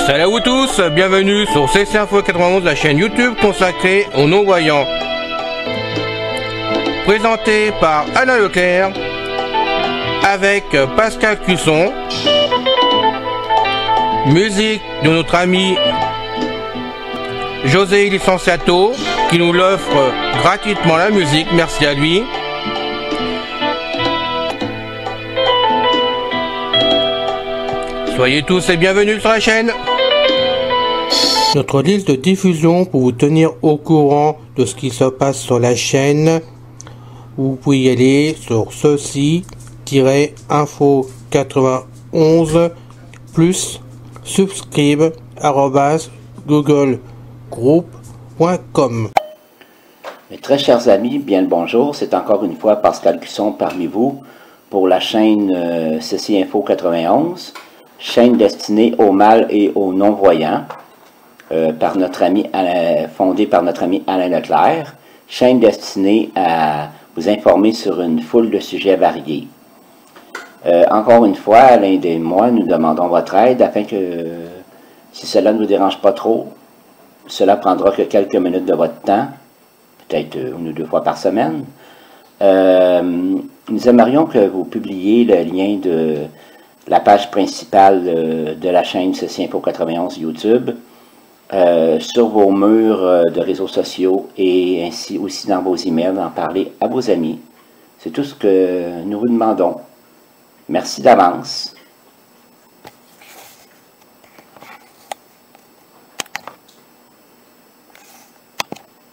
Salut à vous tous, bienvenue sur CC Info 91, la chaîne YouTube consacrée aux non-voyants. Présenté par Alain Leclerc, avec Pascal Cusson. Musique de notre ami José Licenciato, qui nous l'offre gratuitement la musique, merci à lui. Soyez tous et bienvenus sur la chaîne. Notre liste de diffusion pour vous tenir au courant de ce qui se passe sur la chaîne. Vous pouvez y aller sur ceci-info91 plus subscribe@googlegroup.com. Mes très chers amis, bien le bonjour. C'est encore une fois Pascal Cusson parmi vous pour la chaîne Ceci Info 91, chaîne destinée aux mâles et aux non-voyants, fondée par notre ami Alain Leclerc, chaîne destinée à vous informer sur une foule de sujets variés. Encore une fois, Alain et moi, nous demandons votre aide afin que, si cela ne vous dérange pas trop, cela prendra que quelques minutes de votre temps, peut-être une ou deux fois par semaine. Nous aimerions que vous publiez le lien de la page principale de la chaîne Ceci Info 91 YouTube sur vos murs de réseaux sociaux et ainsi aussi dans vos emails, d'en parler à vos amis. C'est tout ce que nous vous demandons. Merci d'avance.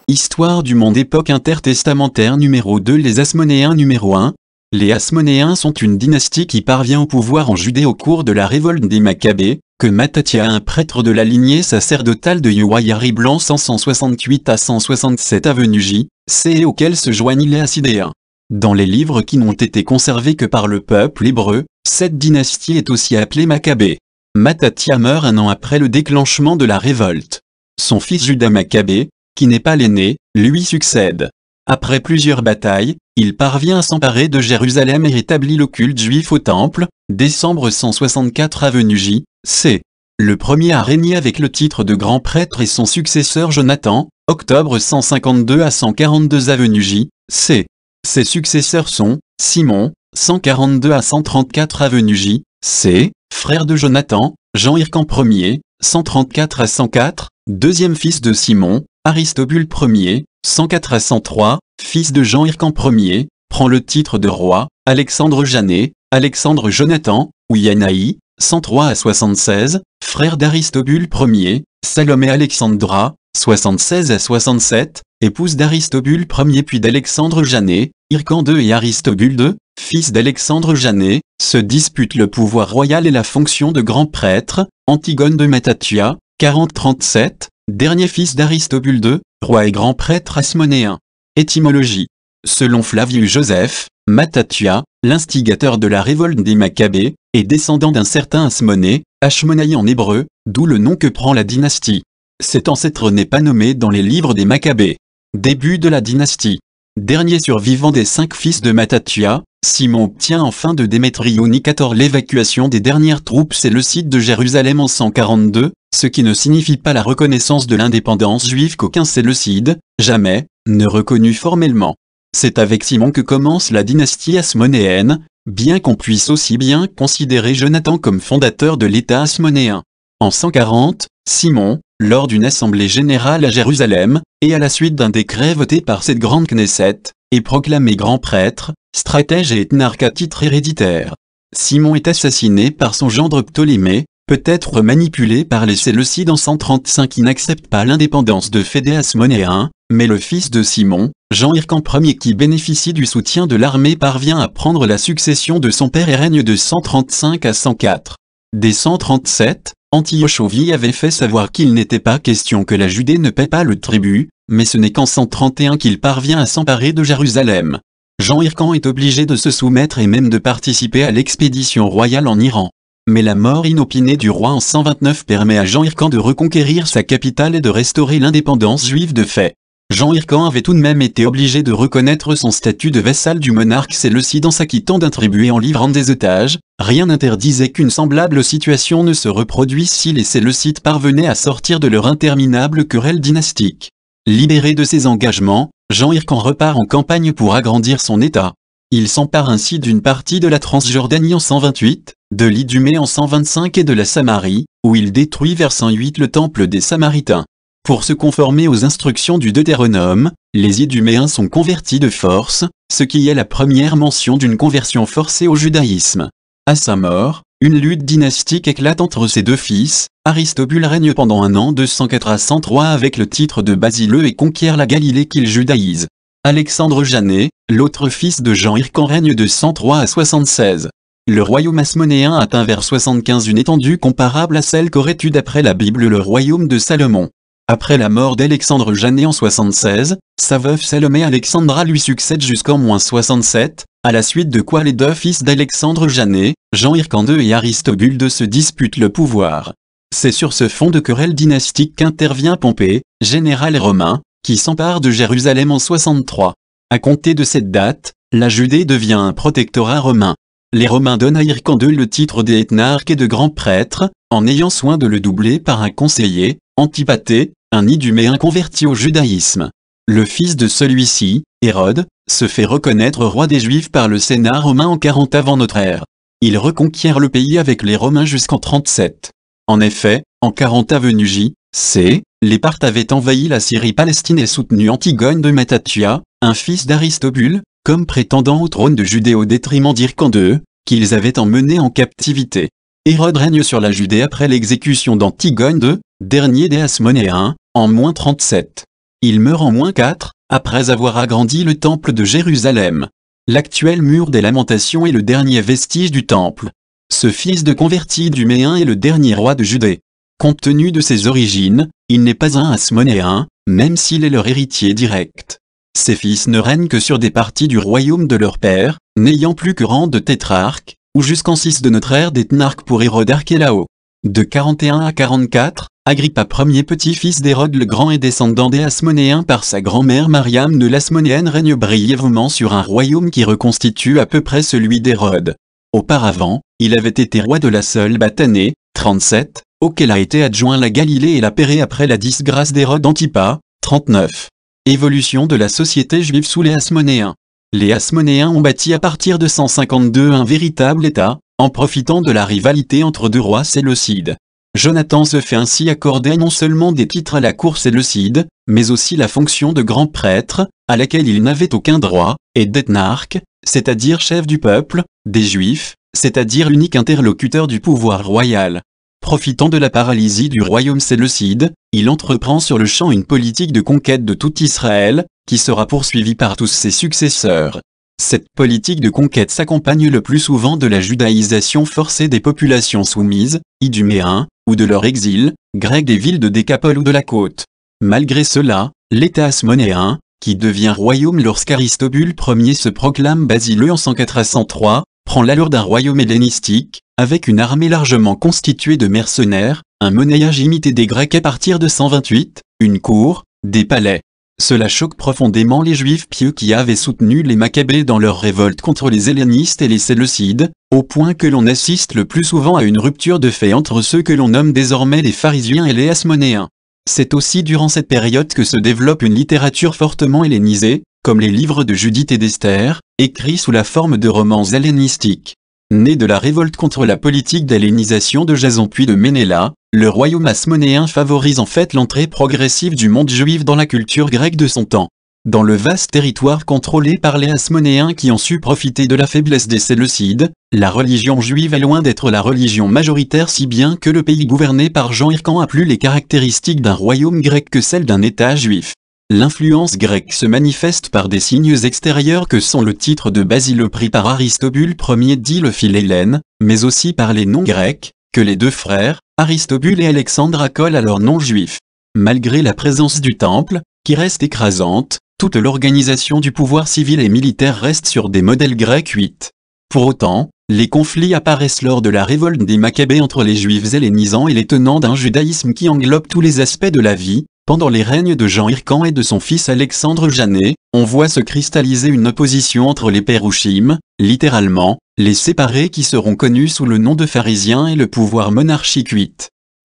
Histoire du monde époque intertestamentaire numéro 2. Les Hasmonéens numéro 1. Les Hasmonéens sont une dynastie qui parvient au pouvoir en Judée au cours de la révolte des Maccabées, que Mattathia, un prêtre de la lignée sacerdotale de Yoaïari Blanc 168 à 167 avenue J, C, et auquel se joignent les Hassidéens. Dans les livres qui n'ont été conservés que par le peuple hébreu, cette dynastie est aussi appelée Maccabée. Mattathia meurt un an après le déclenchement de la révolte. Son fils Juda Maccabée, qui n'est pas l'aîné, lui succède. Après plusieurs batailles, il parvient à s'emparer de Jérusalem et rétablit le culte juif au temple, décembre 164 avenue J, C. Le premier à régner avec le titre de grand prêtre est son successeur Jonathan, octobre 152 à 142 avenue J, C. Ses successeurs sont Simon, 142 à 134 avenue J, C, frère de Jonathan, Jean-Hircan Ier, 134 à 104, deuxième fils de Simon, Aristobule Ier, 104 à 103, fils de Jean-Hircan Ier, prend le titre de roi, Alexandre Janet, Alexandre Jonathan, ou Yanaï, 103 à 76, frère d'Aristobule Ier, Salomé Alexandra, 76 à 67, épouse d'Aristobule Ier puis d'Alexandre Janet, Hircan II et Aristobule II, fils d'Alexandre Janet, se disputent le pouvoir royal et la fonction de grand prêtre, Antigone de Mattathia, 40-37, dernier fils d'Aristobule II, roi et grand prêtre hasmonéen. Étymologie. Selon Flavius Joseph, Mattathia, l'instigateur de la révolte des Maccabées, est descendant d'un certain Hasmonée, Hashmonaï en hébreu, d'où le nom que prend la dynastie. Cet ancêtre n'est pas nommé dans les livres des Maccabées. Début de la dynastie. Dernier survivant des 5 fils de Mattathia, Simon obtient en fin de Démétrio Nicator l'évacuation des dernières troupes séleucides de Jérusalem en 142, ce qui ne signifie pas la reconnaissance de l'indépendance juive qu'aucun séleucide, jamais, ne reconnut formellement. C'est avec Simon que commence la dynastie hasmonéenne, bien qu'on puisse aussi bien considérer Jonathan comme fondateur de l'État hasmonéen. En 140, Simon, lors d'une assemblée générale à Jérusalem, et à la suite d'un décret voté par cette grande Knesset, est proclamé grand prêtre, stratège et ethnarque à titre héréditaire. Simon est assassiné par son gendre Ptolémée, peut-être manipulé par les Séleucides en 135 qui n'acceptent pas l'indépendance de Phédé hasmonéen, mais le fils de Simon, Jean-Hircan Ier qui bénéficie du soutien de l'armée parvient à prendre la succession de son père et règne de 135 à 104. Dès 137, Antioche Ovie avait fait savoir qu'il n'était pas question que la Judée ne paie pas le tribut, mais ce n'est qu'en 131 qu'il parvient à s'emparer de Jérusalem. Jean-Hircan est obligé de se soumettre et même de participer à l'expédition royale en Iran. Mais la mort inopinée du roi en 129 permet à Jean Hircan de reconquérir sa capitale et de restaurer l'indépendance juive de fait. Jean Hircan avait tout de même été obligé de reconnaître son statut de vassal du monarque séleucide en s'acquittant d'un tribut et en livrant des otages. Rien n'interdisait qu'une semblable situation ne se reproduise si les Séleucides parvenaient à sortir de leur interminable querelle dynastique. Libéré de ses engagements, Jean Hircan repart en campagne pour agrandir son État. Il s'empare ainsi d'une partie de la Transjordanie en 128, de l'Idumée en 125 et de la Samarie, où il détruit vers 108 le temple des Samaritains. Pour se conformer aux instructions du Deutéronome, les Iduméens sont convertis de force, ce qui est la première mention d'une conversion forcée au judaïsme. À sa mort, une lutte dynastique éclate entre ses deux fils. Aristobule règne pendant un an de 104 à 103 avec le titre de Basileux et conquiert la Galilée qu'il judaïse. Alexandre Janet, l'autre fils de Jean Hircan, règne de 103 à 76. Le royaume hasmonéen atteint vers 75 une étendue comparable à celle qu'aurait eue d'après la Bible le royaume de Salomon. Après la mort d'Alexandre Janet en 76, sa veuve Salomé Alexandra lui succède jusqu'en -67, à la suite de quoi les deux fils d'Alexandre Janet, Jean Hircan II et Aristobule II se disputent le pouvoir. C'est sur ce fond de querelle dynastique qu'intervient Pompée, général romain, qui s'empare de Jérusalem en 63. À compter de cette date, la Judée devient un protectorat romain. Les Romains donnent à Hircan II le titre d'éthnarque et de grand prêtre, en ayant soin de le doubler par un conseiller, Antipater, un Iduméen converti au judaïsme. Le fils de celui-ci, Hérode, se fait reconnaître roi des Juifs par le Sénat romain en 40 avant notre ère. Il reconquiert le pays avec les Romains jusqu'en 37. En effet, en 40 avenue J.C., les Parthes avaient envahi la Syrie-Palestine et soutenu Antigone de Matathia, un fils d'Aristobule, comme prétendant au trône de Judée au détriment d'Hyrcan II, qu'ils avaient emmené en captivité. Hérode règne sur la Judée après l'exécution d'Antigone II, dernier des Hasmonéens, en -37. Il meurt en -4, après avoir agrandi le temple de Jérusalem. L'actuel mur des Lamentations est le dernier vestige du temple. Ce fils de converti iduméen est le dernier roi de Judée. Compte tenu de ses origines, il n'est pas un Hasmonéen, même s'il est leur héritier direct. Ses fils ne règnent que sur des parties du royaume de leur père, n'ayant plus que rang de tétrarque, ou jusqu'en 6 de notre ère d'éthnarque pour Hérode Archélaos. De 41 à 44, Agrippa Ier petit-fils d'Hérode le Grand et descendant des Hasmonéens par sa grand-mère Mariam de l'Hasmonéenne règne brièvement sur un royaume qui reconstitue à peu près celui d'Hérode. Auparavant, il avait été roi de la seule Batanée, 37, auquel a été adjoint la Galilée et la Pérée après la disgrâce d'Hérode Antipas, 39. Évolution de la société juive sous les Hasmonéens. Les Hasmonéens ont bâti à partir de 152 un véritable État, en profitant de la rivalité entre deux rois séleucides. Jonathan se fait ainsi accorder non seulement des titres à la cour séleucide, mais aussi la fonction de grand prêtre, à laquelle il n'avait aucun droit, et d'éthnarque, c'est-à-dire chef du peuple, des Juifs, c'est-à-dire l'unique interlocuteur du pouvoir royal. Profitant de la paralysie du royaume séleucide, il entreprend sur le champ une politique de conquête de tout Israël, qui sera poursuivie par tous ses successeurs. Cette politique de conquête s'accompagne le plus souvent de la judaïsation forcée des populations soumises, iduméens, ou de leur exil, grec des villes de Décapole ou de la côte. Malgré cela, l'État hasmonéen, qui devient royaume lorsqu'Aristobule Ier se proclame Basileux en 104 à 103, prend l'allure d'un royaume hellénistique, avec une armée largement constituée de mercenaires, un monnayage imité des Grecs à partir de 128, une cour, des palais. Cela choque profondément les Juifs pieux qui avaient soutenu les Maccabées dans leur révolte contre les hellénistes et les séleucides, au point que l'on assiste le plus souvent à une rupture de fait entre ceux que l'on nomme désormais les pharisiens et les hasmonéens. C'est aussi durant cette période que se développe une littérature fortement hellénisée, comme les livres de Judith et d'Esther, écrits sous la forme de romans hellénistiques. Né de la révolte contre la politique d'hellénisation de Jason puis de Ménéla, le royaume hasmonéen favorise en fait l'entrée progressive du monde juif dans la culture grecque de son temps. Dans le vaste territoire contrôlé par les Hasmonéens qui ont su profiter de la faiblesse des Séleucides, la religion juive est loin d'être la religion majoritaire si bien que le pays gouverné par Jean Hircan a plus les caractéristiques d'un royaume grec que celles d'un État juif. L'influence grecque se manifeste par des signes extérieurs que sont le titre de Basileux pris par Aristobule Ier dit le Philhellène, mais aussi par les noms grecs, que les deux frères, Aristobule et Alexandre accolent à leurs noms juifs. Malgré la présence du temple, qui reste écrasante, toute l'organisation du pouvoir civil et militaire reste sur des modèles grecs 8. Pour autant, Les conflits apparaissent lors de la révolte des Maccabées entre les Juifs hellénisants et les tenants d'un judaïsme qui englobe tous les aspects de la vie. Pendant les règnes de Jean Hircan et de son fils Alexandre Janet, on voit se cristalliser une opposition entre les Pérouchim, littéralement, les séparés qui seront connus sous le nom de pharisiens et le pouvoir monarchique.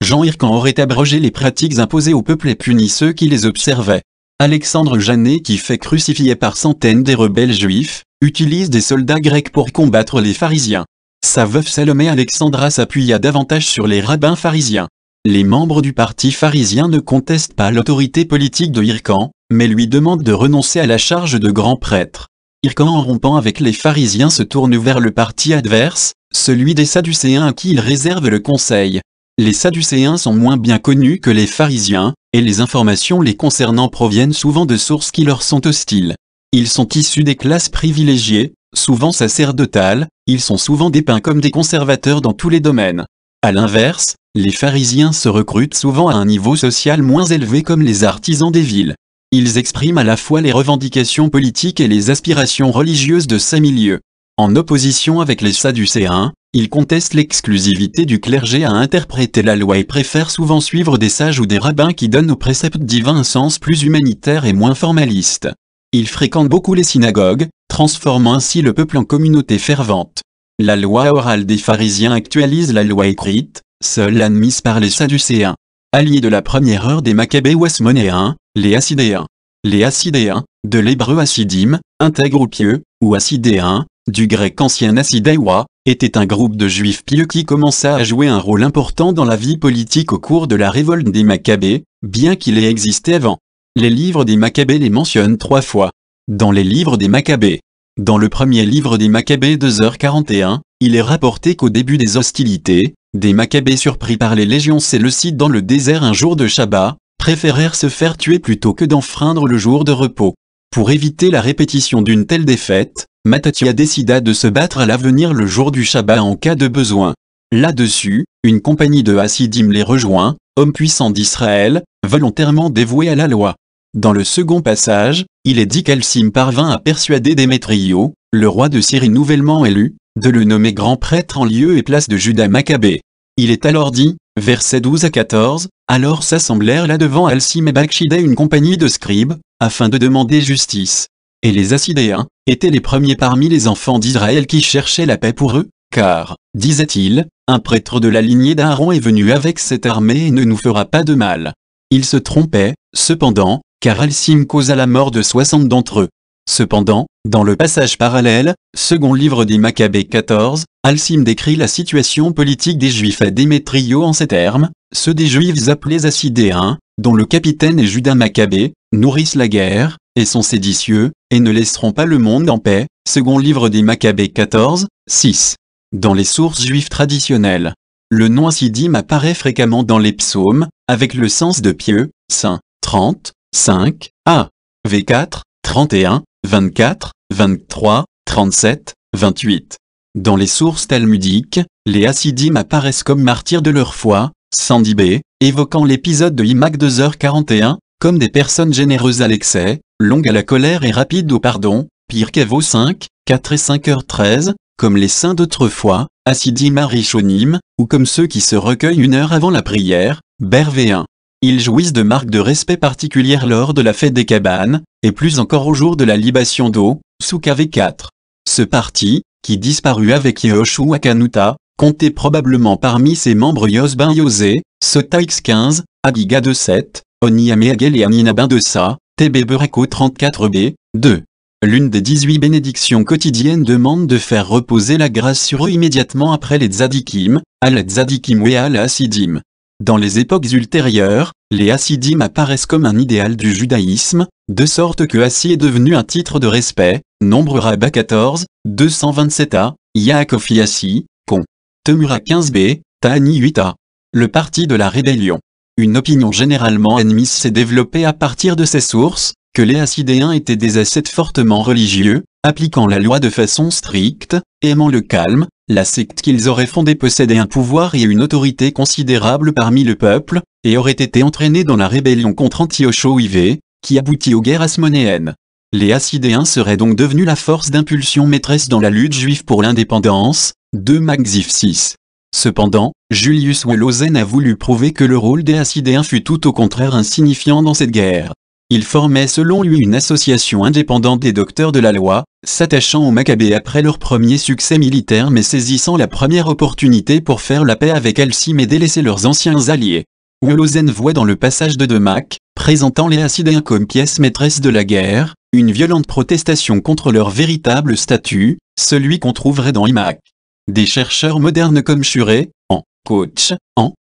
Jean Hircan aurait abrogé les pratiques imposées au peuple et puni ceux qui les observaient. Alexandre Janet, qui fait crucifier par centaines des rebelles juifs, utilise des soldats grecs pour combattre les pharisiens. Sa veuve Salomé Alexandra s'appuya davantage sur les rabbins pharisiens. Les membres du parti pharisien ne contestent pas l'autorité politique de Hircan, mais lui demandent de renoncer à la charge de grand prêtre. Hircan, en rompant avec les pharisiens, se tourne vers le parti adverse, celui des Sadducéens à qui il réserve le conseil. Les Sadducéens sont moins bien connus que les pharisiens, et les informations les concernant proviennent souvent de sources qui leur sont hostiles. Ils sont issus des classes privilégiées, souvent sacerdotales, ils sont souvent dépeints comme des conservateurs dans tous les domaines. À l'inverse, les pharisiens se recrutent souvent à un niveau social moins élevé comme les artisans des villes. Ils expriment à la fois les revendications politiques et les aspirations religieuses de ces milieux. En opposition avec les Sadducéens, ils contestent l'exclusivité du clergé à interpréter la loi et préfèrent souvent suivre des sages ou des rabbins qui donnent aux préceptes divins un sens plus humanitaire et moins formaliste. Ils fréquentent beaucoup les synagogues, transformant ainsi le peuple en communauté fervente. La loi orale des pharisiens actualise la loi écrite, seule admise par les Sadducéens. Alliés de la première heure des Maccabées ou Hasmonéens, les Hassidéens. Les Hassidéens, de l'hébreu Hassidim, intègres ou pieux, ou Hassidéens, du grec ancien Hassidewa, était un groupe de juifs pieux qui commença à jouer un rôle important dans la vie politique au cours de la révolte des Maccabées, bien qu'il ait existé avant. Les livres des Maccabées les mentionnent 3 fois. Dans les livres des Maccabées. Dans le premier livre des Maccabées 2h41, il est rapporté qu'au début des hostilités, des Maccabées surpris par les légions séleucides dans le désert un jour de Shabbat, préférèrent se faire tuer plutôt que d'enfreindre le jour de repos. Pour éviter la répétition d'une telle défaite, Mattathia décida de se battre à l'avenir le jour du Shabbat en cas de besoin. Là-dessus, une compagnie de Hassidim les rejoint, hommes puissants d'Israël, volontairement dévoués à la loi. Dans le second passage, il est dit qu'Alcim parvint à persuader Démétrio, le roi de Syrie nouvellement élu, de le nommer grand prêtre en lieu et place de Judas Maccabée. Il est alors dit, versets 12 à 14, alors s'assemblèrent là devant Alcim et Bakshidé une compagnie de scribes, afin de demander justice. Et les Hassidéens étaient les premiers parmi les enfants d'Israël qui cherchaient la paix pour eux, car, disait-il, un prêtre de la lignée d'Aaron est venu avec cette armée et ne nous fera pas de mal. Il se trompait, cependant, car Alcim causa la mort de 60 d'entre eux. Cependant, dans le passage parallèle, second livre des Maccabées 14, Alcim décrit la situation politique des Juifs à Démétrio en ces termes, ceux des Juifs appelés Hassidéens, dont le capitaine est Judas Maccabée, nourrissent la guerre, et sont séditieux, et ne laisseront pas le monde en paix, second livre des Maccabées 14, 6. Dans les sources juives traditionnelles, le nom Hassidim apparaît fréquemment dans les psaumes, avec le sens de pieux, saint, 30, 5, a. V4, 31, 24, 23, 37, 28. Dans les sources talmudiques, les Hassidim apparaissent comme martyrs de leur foi, 110 b, évoquant l'épisode de Imac 2h41, comme des personnes généreuses à l'excès, longues à la colère et rapides au pardon, Pirkei 5, 4 et 5h13, comme les saints d'autrefois, Hassidim Arishonim, ou comme ceux qui se recueillent 1 heure avant la prière, Ber V1. Ils jouissent de marques de respect particulières lors de la fête des cabanes, et plus encore au jour de la libation d'eau, Souka V4. Ce parti, qui disparut avec Yehoshua Kanuta, comptait probablement parmi ses membres Yosben Yosé, Sota X15, Agiga 27, Oni Améagel et Aninabin de Sa, TB Berako 34b, 2. L'une des 18 bénédictions quotidiennes demande de faire reposer la grâce sur eux immédiatement après les tzadikim, al-tzadikim et al-hassidim. Dans les époques ultérieures, les hassidim apparaissent comme un idéal du judaïsme, de sorte que Hassi est devenu un titre de respect, Nombre Rabbah 14, 227a, Yaakov Hassi, Con. Temura 15b, Ta'ani 8a. Le parti de la rébellion. Une opinion généralement admise s'est développée à partir de ces sources, que les Hassidéens étaient des ascètes fortement religieux, appliquant la loi de façon stricte, aimant le calme. La secte qu'ils auraient fondée possédait un pouvoir et une autorité considérables parmi le peuple, et aurait été entraînée dans la rébellion contre Antioche IV, qui aboutit aux guerres hasmonéennes. Les Hassidéens seraient donc devenus la force d'impulsion maîtresse dans la lutte juive pour l'indépendance, 2 Maccabées 6. Cependant, Julius Wolosen a voulu prouver que le rôle des Hassidéens fut tout au contraire insignifiant dans cette guerre. Il formait selon lui une association indépendante des docteurs de la loi, s'attachant aux Maccabées après leur premier succès militaire mais saisissant la première opportunité pour faire la paix avec Elsim et délaisser leurs anciens alliés. Wolosen voit dans le passage de Mac, présentant les Hassidéens comme pièce maîtresse de la guerre, une violente protestation contre leur véritable statut, celui qu'on trouverait dans Imac. Des chercheurs modernes comme Schure, Koch,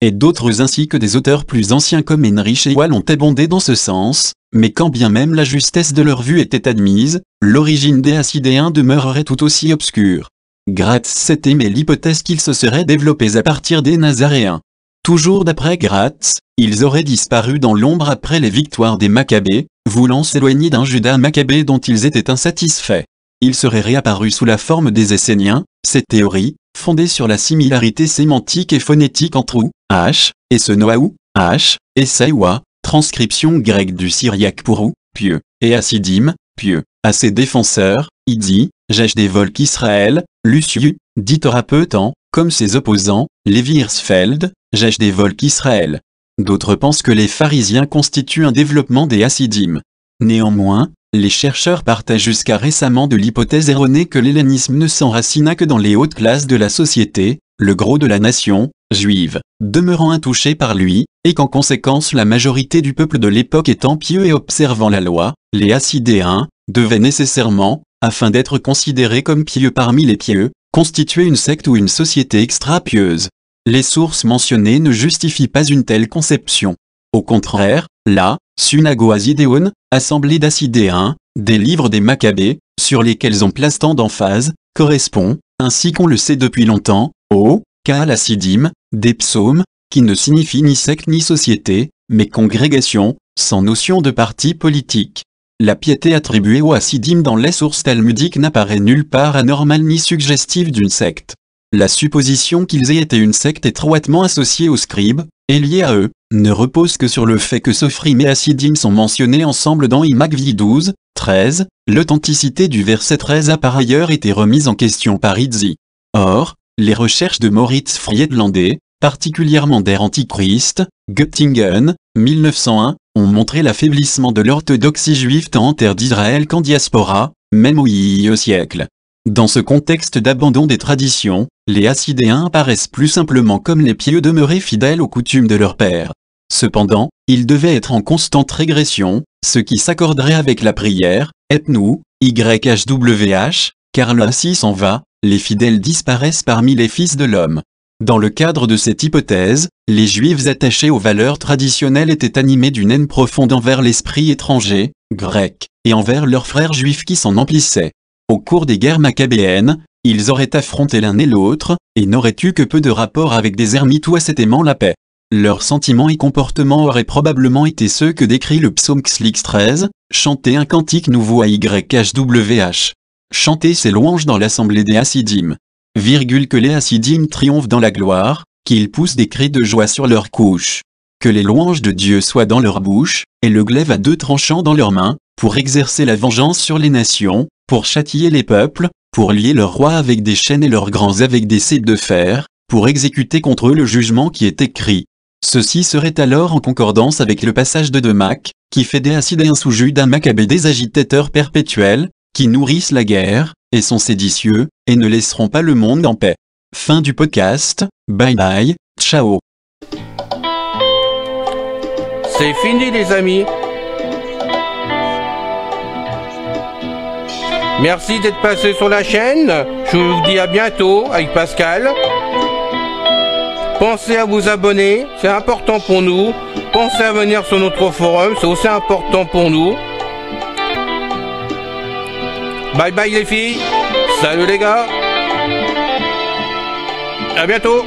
et d'autres ainsi que des auteurs plus anciens comme Heinrich et Wall ont abondé dans ce sens, mais quand bien même la justesse de leur vue était admise, l'origine des Hassidéens demeurerait tout aussi obscure. Gratz s'est aimé l'hypothèse qu'ils se seraient développés à partir des Nazaréens. Toujours d'après Gratz, ils auraient disparu dans l'ombre après les victoires des Maccabées, voulant s'éloigner d'un Juda Maccabée dont ils étaient insatisfaits. Ils seraient réapparus sous la forme des Esséniens, cette théorie, fondée sur la similarité sémantique et phonétique entre ou, h, et ce noaou, h, et saïwa, transcription grecque du syriaque pour ou, pieux, et assidim, pieux, à ses défenseurs, Idi, Jechdévolk Israël, Luciu, dit Thorapeutan, comme ses opposants, Lévi Hirsfeld, Jechdévolk Israël. D'autres pensent que les pharisiens constituent un développement des Hassidim. Néanmoins, les chercheurs partaient jusqu'à récemment de l'hypothèse erronée que l'hellénisme ne s'enracina que dans les hautes classes de la société, le gros de la nation, juive, demeurant intouché par lui, et qu'en conséquence la majorité du peuple de l'époque étant pieux et observant la loi, les Hassidéens devaient nécessairement, afin d'être considérés comme pieux parmi les pieux, constituer une secte ou une société extra-pieuse. Les sources mentionnées ne justifient pas une telle conception. Au contraire, la Synagogue Hassidéon, assemblée d'Hassidéens, des livres des Maccabées, sur lesquels on place tant d'emphase, correspond, ainsi qu'on le sait depuis longtemps, au Kahal Hassidim, des psaumes, qui ne signifient ni secte ni société, mais congrégation, sans notion de parti politique. La piété attribuée aux Hassidim dans les sources talmudiques n'apparaît nulle part anormale ni suggestive d'une secte. La supposition qu'ils aient été une secte étroitement associée aux scribes, et liée à eux, ne repose que sur le fait que Sophrim et Hassidim sont mentionnés ensemble dans Imagvi 12, 13, l'authenticité du verset 13 a par ailleurs été remise en question par Itzi. Or, les recherches de Moritz Friedlander, particulièrement der Antichrist, Göttingen, 1901, ont montré l'affaiblissement de l'orthodoxie juive tant en terre d'Israël qu'en diaspora, même au siècle. Dans ce contexte d'abandon des traditions, les Hassidéens apparaissent plus simplement comme les pieux demeurés fidèles aux coutumes de leur père. Cependant, ils devaient être en constante régression, ce qui s'accorderait avec la prière, etnou, YHWH, car le Hassi s'en va, les fidèles disparaissent parmi les fils de l'homme. Dans le cadre de cette hypothèse, les Juifs attachés aux valeurs traditionnelles étaient animés d'une haine profonde envers l'esprit étranger, grec, et envers leurs frères juifs qui s'en emplissaient. Au cours des guerres maccabéennes, ils auraient affronté l'un et l'autre, et n'auraient eu que peu de rapport avec des ermites ou ascètes aimant la paix. Leurs sentiments et comportements auraient probablement été ceux que décrit le psaume Xlix 13, chanter un cantique nouveau à YHWH. Chanter ses louanges dans l'assemblée des Hassidim. Que les Hassidim triomphent dans la gloire, qu'ils poussent des cris de joie sur leurs couches. Que les louanges de Dieu soient dans leur bouche, et le glaive à 2 tranchants dans leurs mains, pour exercer la vengeance sur les nations, pour châtier les peuples, pour lier leurs rois avec des chaînes et leurs grands avec des cèdres de fer, pour exécuter contre eux le jugement qui est écrit. Ceci serait alors en concordance avec le passage de Mac, qui fait des Hassidéens sous Juda Maccabée des agitateurs perpétuels, qui nourrissent la guerre, et sont séditieux, et ne laisseront pas le monde en paix. Fin du podcast, bye bye, ciao. C'est fini les amis. Merci d'être passé sur la chaîne. Je vous dis à bientôt avec Pascal. Pensez à vous abonner, c'est important pour nous. Pensez à venir sur notre forum, c'est aussi important pour nous. Bye bye les filles. Salut les gars. À bientôt.